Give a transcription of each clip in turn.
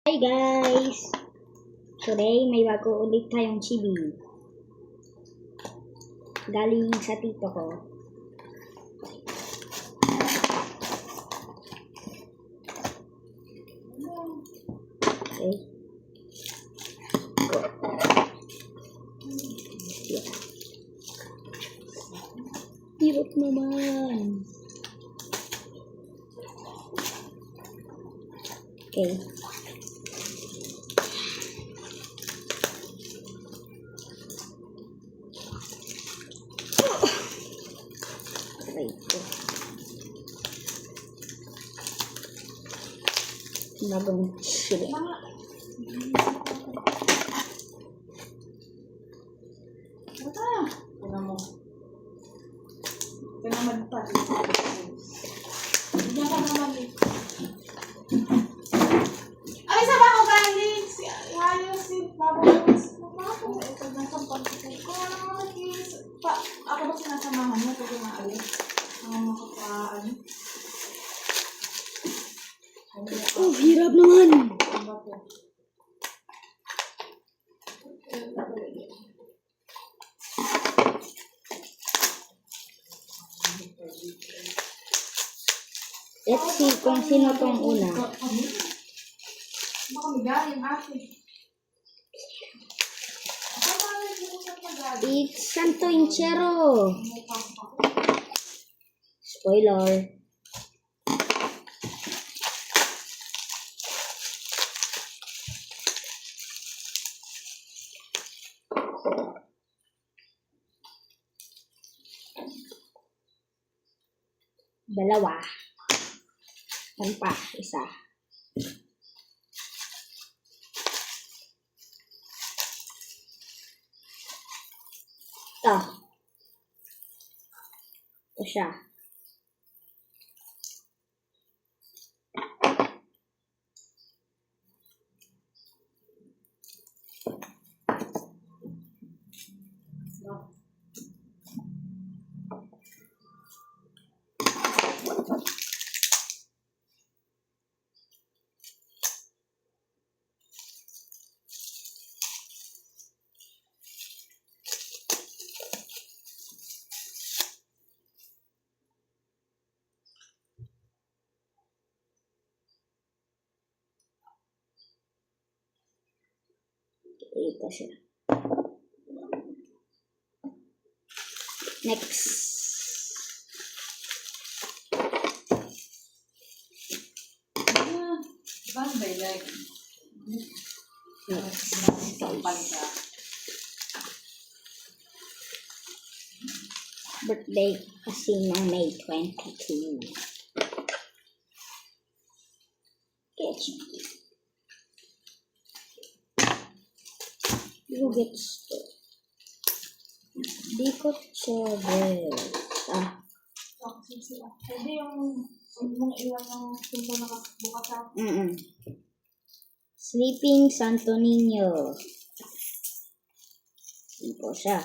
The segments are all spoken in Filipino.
Hi guys! Today may bago ulit tayong chibi. Galing sa tito ko. Okay. Hirap naman. Okay. Ito. Bagong chili. Ano mo? Pinamad pa. Hindi ka naman eh. Ay, sa ba ko galing? Ayos si Babos. Ito na sa pagkakas. Kaya naman ako ba sinasamahan mo? Pwede maalis. Makakaano? Oh, hirap naman. Ano po? Let's see kung sino tong una. Baka may galing ate. It's Santo Inchero. Spoiler. Dalawa. Yan pa, isa. Ito. Ito siya. Ito siya. Next. Saan ba like? Next. Birthday kasi ng May 22. Ketchup. Who gets to? Dikot Chavez. Pwede yung mong iwan ng pinto na bukas sa Sleeping Santo Niño. Ito siya.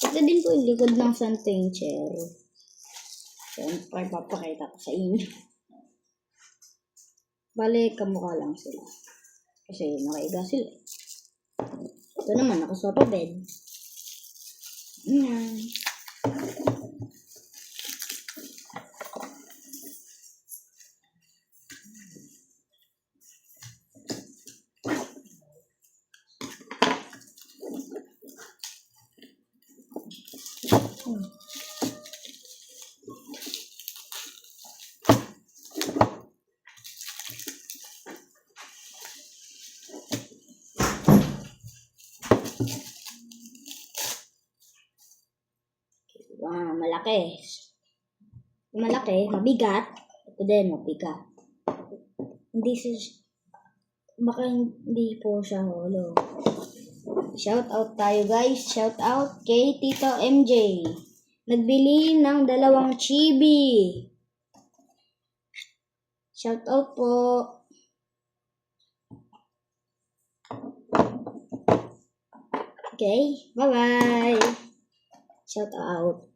Ito din po yung likod ng Santo Inchero. So, papakita ko sa inyo. Bale, kamukha lang sila. Kasi nakaiga sila. Ito naman, nakasofa bed. Ayan. Malaki. Malaki, mabigat. Ito din, mabigat. Hindi siya, baka hindi po siya holo. Shout out tayo guys. Shout out kay Tito MJ. Nagbili ng 2 chibi. Shout out po. Okay, bye-bye. Shout out.